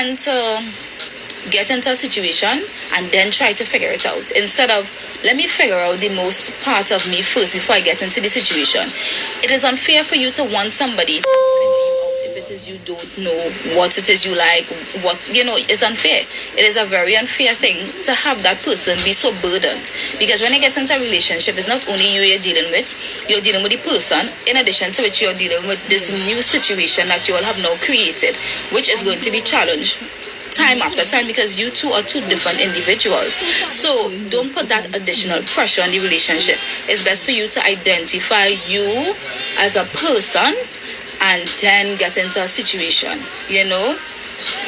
And to get into a situation and then try to figure it out, instead of let me figure out the most part of me first before I get into the situation. It is unfair for you to want somebody to figure you out if it is you don't know what it is you like, what it's unfair. It is a very unfair thing to have that person be so burdened, because when you get into a relationship, it's not only you're dealing with the person, in addition to which you're dealing with this new situation that you all have now created, which is going to be challenged time after time, because you two are two different individuals. So don't put that additional pressure on the relationship. It's best for you to identify you as a person and then get into a situation.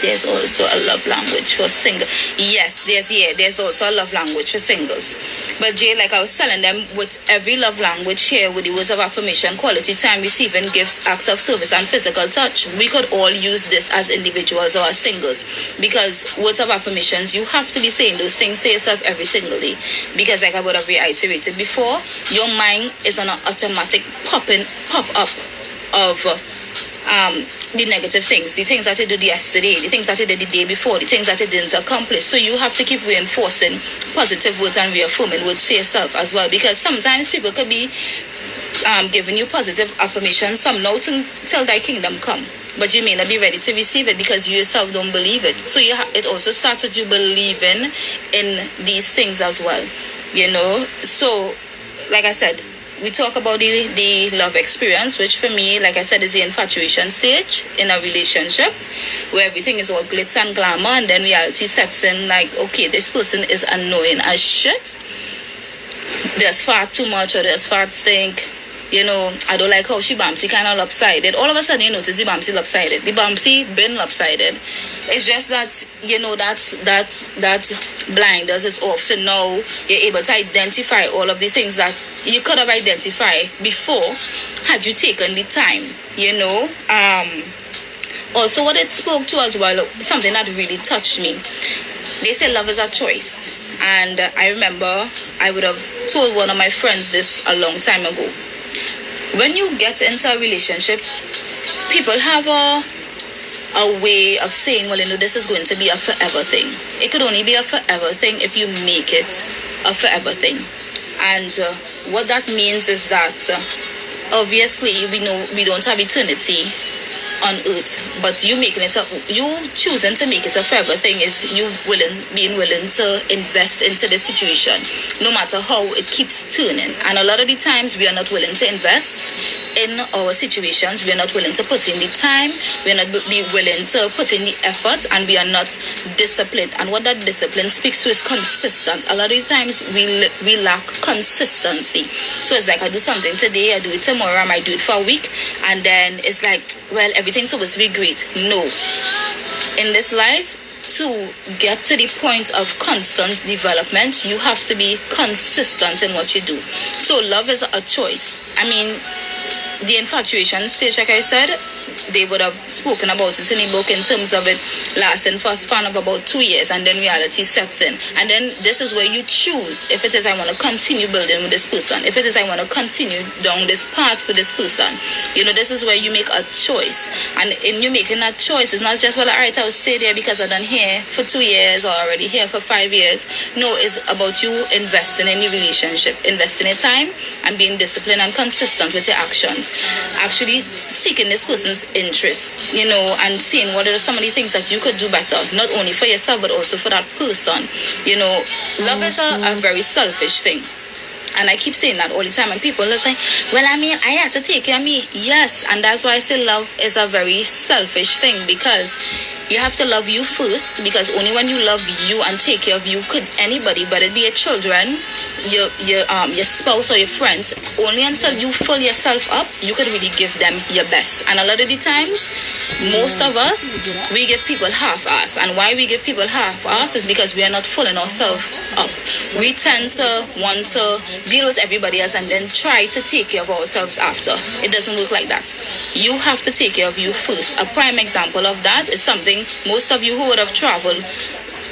There's also a love language for singles. Yes, there's also a love language for singles. But Jay, like I was telling them, with every love language here, with the words of affirmation, quality time, receiving gifts, acts of service, and physical touch, we could all use this as individuals or as singles. Because words of affirmations, you have to be saying those things to yourself every single day. Because like I would have reiterated before, your mind is on an automatic pop-up of the negative things, the things that you did yesterday, the things that you did the day before, the things that you didn't accomplish. So you have to keep reinforcing positive words and reaffirming words to yourself as well, because sometimes people could be giving you positive affirmations from now till thy kingdom come, but you may not be ready to receive it because you yourself don't believe it. So it also starts with you believing in these things as well. So like I said, we talk about the love experience, which for me, like I said, is the infatuation stage in a relationship, where everything is all glitz and glamour, and then reality sets in, like, okay, this person is annoying as shit. There's far too much, or there's far stink. I don't like how she Bamsi kind of lopsided. All of a sudden, you notice the Bamsi lopsided. The Bamsi been lopsided. It's just that, that blinders is off. So now you're able to identify all of the things that you could have identified before had you taken the time, Also, what it spoke to as well, something that really touched me. They say love is a choice. And I remember I would have told one of my friends this a long time ago. When you get into a relationship, people have a way of saying, well, this is going to be a forever thing. It could only be a forever thing if you make it a forever thing. And what that means is that obviously we know we don't have eternity on earth, but you choosing to make it a forever thing is you being willing to invest into the situation, no matter how it keeps turning. And a lot of the times we are not willing to invest in our situations. We are not willing to put in the time. We are not willing to put in the effort, and we are not disciplined. And what that discipline speaks to is consistent. A lot of the times we lack consistency. So it's like I do something today, I do it tomorrow, I might do it for a week, and then it's like, well, everything's supposed to be great. No. In this life, to get to the point of constant development, you have to be consistent in what you do. So love is a choice. I mean, the infatuation stage, like I said, they would have spoken about it in the book in terms of it lasting for a span of about 2 years, and then reality sets in. And then this is where you choose if it is I want to continue building with this person, if it is I want to continue down this path with this person. This is where you make a choice. And in you making that choice, it's not just, well, all right, I'll stay there because I've done here for 2 years or already here for 5 years. No, it's about you investing in your relationship, investing in time, and being disciplined and consistent with your actions. Actually seeking this person's interest, and seeing what are some of the things that you could do better, not only for yourself but also for that person. Love is a very selfish thing. And I keep saying that all the time, and people are saying, well, I mean, I have to take care of me. Yes, and that's why I say love is a very selfish thing, because you have to love you first, because only when you love you and take care of you could anybody, whether it be your children, your spouse or your friends, only until you fill yourself up, you could really give them your best. And a lot of the times, most of us, we give people half-ass. And why we give people half-ass is because we are not filling ourselves up. We tend to want to deal with everybody else and then try to take care of ourselves after. It doesn't work like that. You have to take care of you first. A prime example of that is something traveling, most of you who would have traveled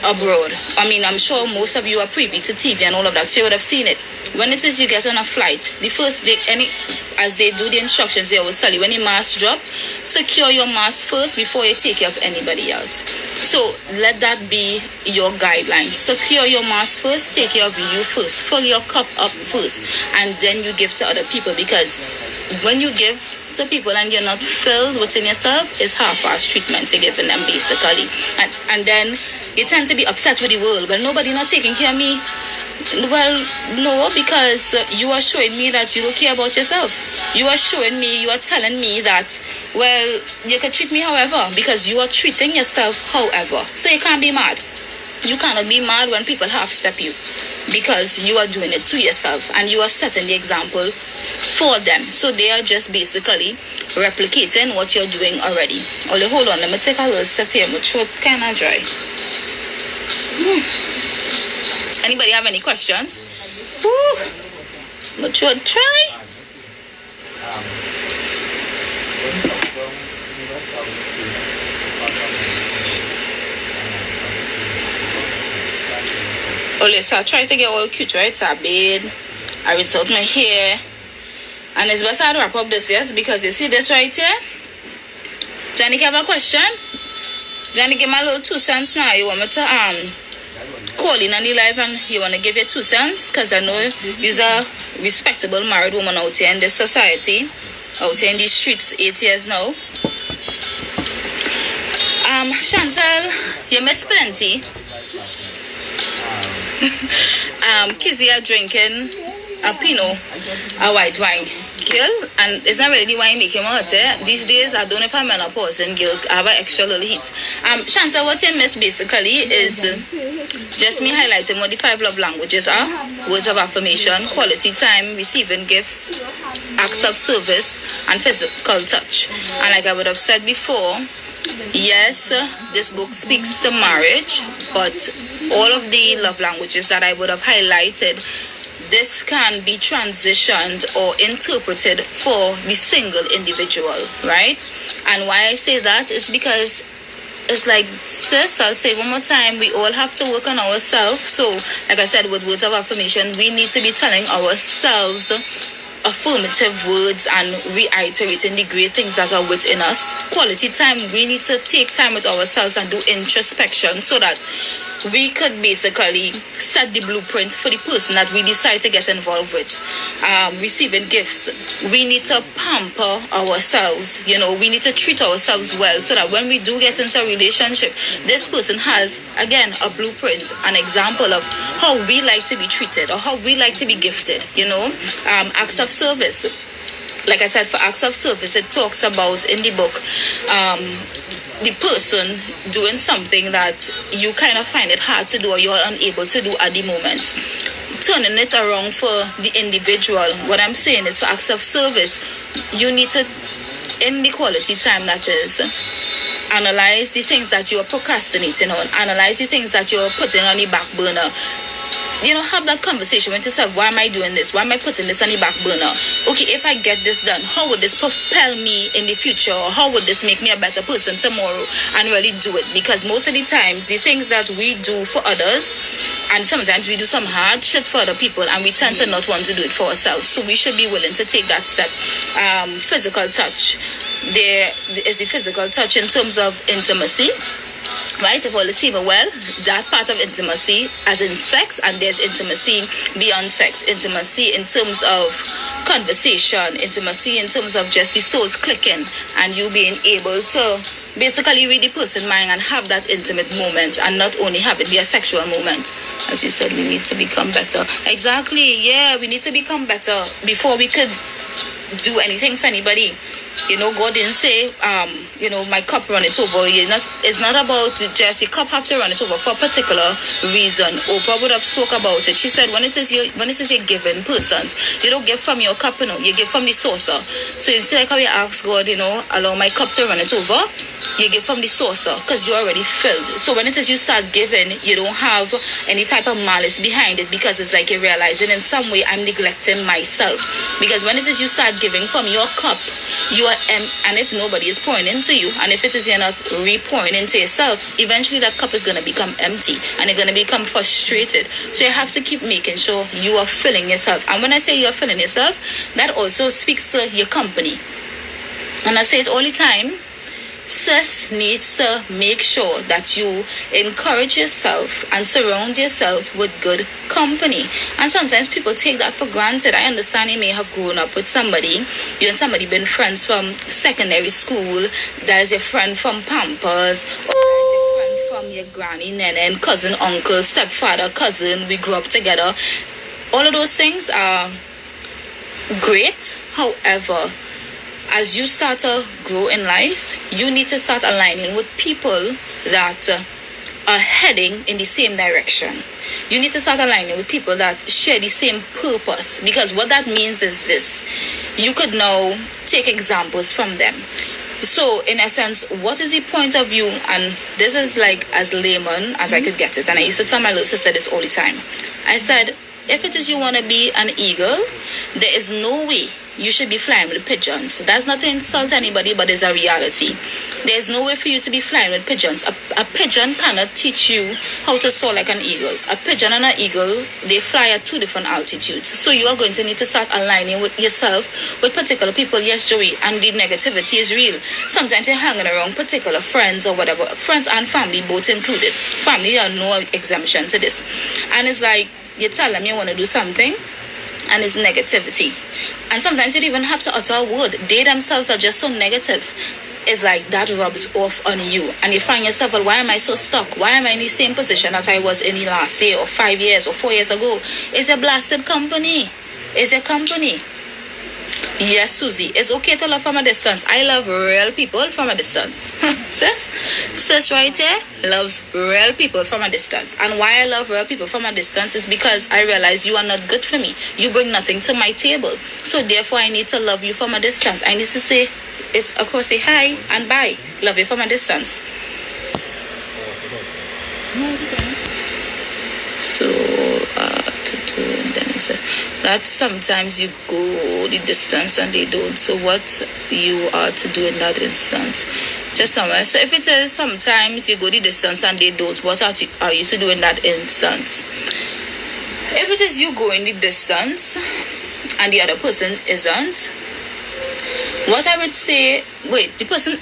abroad, I mean, I'm sure most of you are privy to TV and all of that, so you would have seen it. When it is you get on a flight, the first day, as they do the instructions, they always tell you, when your mask drop, secure your mask first before you take care of anybody else. So let that be your guideline. Secure your mask first, take care of you first, fill your cup up first, and then you give to other people, because when you give to people and you're not filled within yourself, is half-ass treatment you're giving them, basically. And then you tend to be upset with the world. Well, nobody not taking care of me. Well, no, because you are showing me that you don't care about yourself. You are showing me, you are telling me that, well, you can treat me however, because you are treating yourself however. So you can't be mad. You cannot be mad when people half-step you, because you are doing it to yourself and you are setting the example for them. So they are just basically replicating what you're doing already. Only hold on, let me take a little sip here. My throat kind of dry. Anybody have any questions? Woo! My throat dry. Okay, so I try to get all cute, right? So I bathe, I rinse out my hair, and it's best I wrap up this, yes, because you see this right here? Johnny, have a question? Johnny, give my little 2 cents now. You want me to call in on the live and you want to give your 2 cents? Because I know you're a respectable married woman out here in this society, out here in these streets, 8 years now. Chantal, you miss plenty. Kizzy are drinking a Pinot, a white wine. Kill, and it's not really the wine making hot. These days, I don't know if I'm menopause and guilt. I have an extra little heat. Shanta, what you miss basically is just me highlighting what the 5 love languages are: words of affirmation, quality time, receiving gifts, acts of service, and physical touch. And like I would have said before, yes, this book speaks to marriage, but all of the love languages that I would have highlighted, this can be transitioned or interpreted for the single individual, right? And why I say that is because it's like, sis, I'll say one more time, we all have to work on ourselves. So, like I said, with words of affirmation, we need to be telling ourselves affirmative words and reiterating the great things that are within us. Quality time, we need to take time with ourselves and do introspection so that we could basically set the blueprint for the person that we decide to get involved with. Receiving gifts, we need to pamper ourselves. We need to treat ourselves well so that when we do get into a relationship, this person has, again, a blueprint, an example of how we like to be treated or how we like to be gifted. Acts of service. Like I said, for acts of service, it talks about in the book the person doing something that you kind of find it hard to do or you're unable to do at the moment. Turning it around for the individual. What I'm saying is, for acts of service, you need to, in the quality time that is, analyze the things that you are procrastinating on, analyze the things that you're putting on the back burner. Have that conversation with yourself. Why am I doing this? Why am I putting this on the back burner? Okay, if I get this done, how would this propel me in the future? Or how would this make me a better person tomorrow? And really do it. Because most of the times, the things that we do for others, and sometimes we do some hard shit for other people, and we tend to not want to do it for ourselves. So we should be willing to take that step. Physical touch. There is the physical touch in terms of intimacy. Right, if all the team are well, that part of intimacy, as in sex, and there's intimacy beyond sex, intimacy in terms of conversation, intimacy in terms of just the souls clicking, and you being able to basically read the person's mind and have that intimate moment, and not only have it be a sexual moment. As you said, we need to become better. Exactly, yeah, we need to become better before we could do anything for anybody. God didn't say, my cup run it over. It's not about just your cup have to run it over for a particular reason. Oprah would have spoke about it. She said, when it is your giving persons, you don't give from your cup, you give from the saucer. So it's like how you ask God, allow my cup to run it over. You give from the saucer because you're already filled. So when it is you start giving, you don't have any type of malice behind it, because it's like you're realizing in some way I'm neglecting myself. Because when it is you start giving from your cup, you and if nobody is pouring into you, and if it is you're not re-pouring into yourself, eventually that cup is going to become empty and you're going to become frustrated. So you have to keep making sure you are filling yourself. And when I say you're filling yourself, that also speaks to your company. And I say it all the time, sis needs to make sure that you encourage yourself and surround yourself with good company. And sometimes people take that for granted. I understand you may have grown up with somebody, you and somebody been friends from secondary school, there's your friend from Pampers, or there's your friend from your granny, nene, and cousin, uncle, stepfather, cousin, we grew up together. All of those things are great. However, as you start to grow in life, you need to start aligning with people that are heading in the same direction. You need to start aligning with people that share the same purpose, because what that means is this: you could now take examples from them. So in essence, what is the point of view? And this is like as layman as I could get it. And I used to tell my little sister this all the time. I said, if it is you want to be an eagle, there is no way you should be flying with pigeons. That's not to insult anybody, but it's a reality. There's no way for you to be flying with pigeons. A pigeon cannot teach you how to soar like an eagle. A pigeon and an eagle, they fly at two different altitudes. So you are going to need to start aligning with yourself with particular people. Yes, Joey, and the negativity is real. Sometimes you're hanging around particular friends or whatever. Friends and family both included. Family are no exemption to this. And it's like, you tell them you want to do something, and it's negativity. And sometimes you don't even have to utter a word. They themselves are just so negative. It's like that rubs off on you. And you find yourself, well, why am I so stuck? Why am I in the same position that I was in the last year or 5 years or 4 years ago? It's a blasted company. It's a company. Yes, Susie, it's okay to love from a distance. I love real people from a distance. Sis right here loves real people from a distance. And why I love real people from a distance is because I realize you are not good for me. You bring nothing to my table. So therefore I need to love you from a distance. I need to say it's, of course, say hi and bye. Love you from a distance. So to do, and then it's that sometimes you go the distance and they don't. So what you are to do in that instance, just somewhere. So if it is sometimes you go the distance and they don't, what are you to do in that instance? If it is you going the distance and the other person isn't, what I would say, wait, the person,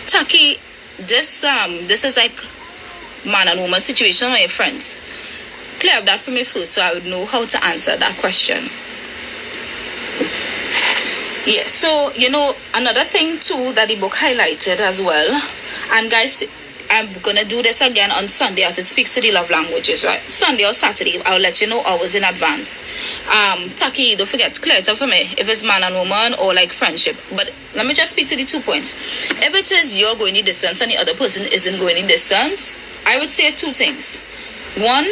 Taki, this is like man and woman situation or your friends. Clear up that for me first so I would know how to answer that question. Yeah, so, you know, another thing too that the book highlighted as well, and guys, I'm gonna do this again on Sunday as it speaks to the love languages, right? Sunday or Saturday, I'll let you know hours in advance. Taki, don't forget, clear it up for me if it's man and woman or like friendship. But let me just speak to the 2 points. If it is you're going the distance and the other person isn't going the distance, I would say 2 things. One,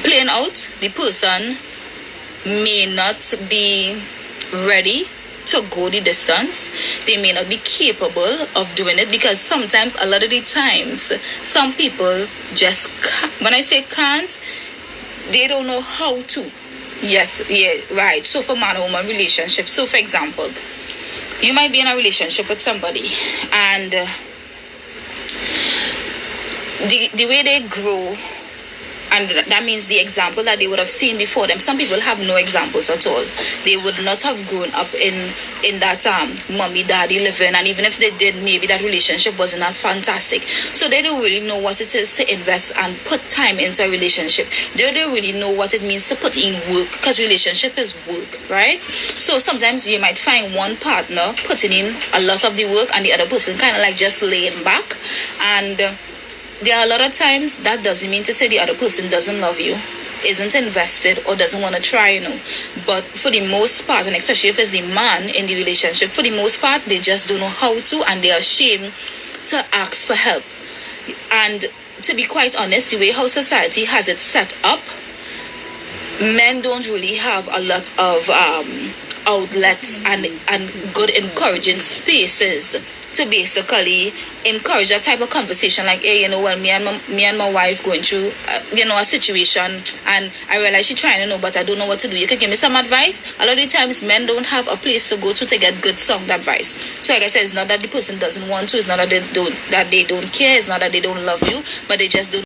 playing out, the person may not be ready to go the distance. They may not be capable of doing it, because sometimes, a lot of the times, some people just can't. When I say can't, they don't know how to. Yes, yeah, right. So for man and woman relationship, so for example, you might be in a relationship with somebody, and the way they grow, and that means the example that they would have seen before them. Some people have no examples at all. They would not have grown up in that mommy daddy living, and even if they did, maybe that relationship wasn't as fantastic. So they don't really know what it is to invest and put time into a relationship. They don't really know what it means to put in work, because relationship is work, right? So sometimes you might find one partner putting in a lot of the work and the other person kind of like just laying back. And there are a lot of times that doesn't mean to say the other person doesn't love you, isn't invested, or doesn't want to try, you know. But for the most part, and especially if it's the man in the relationship, for the most part, they just don't know how to, and they're ashamed to ask for help. And to be quite honest, the way how society has it set up, men don't really have a lot of outlets and good encouraging spaces to basically encourage that type of conversation, like, hey, you know what, me and my wife going through a situation, and I realize she's trying to know, but I don't know what to do. You can give me some advice. A lot of the times men don't have a place to go to get good sound advice. So like I said, it's not that the person doesn't want to, it's not that they don't care, it's not that they don't love you, but they just don't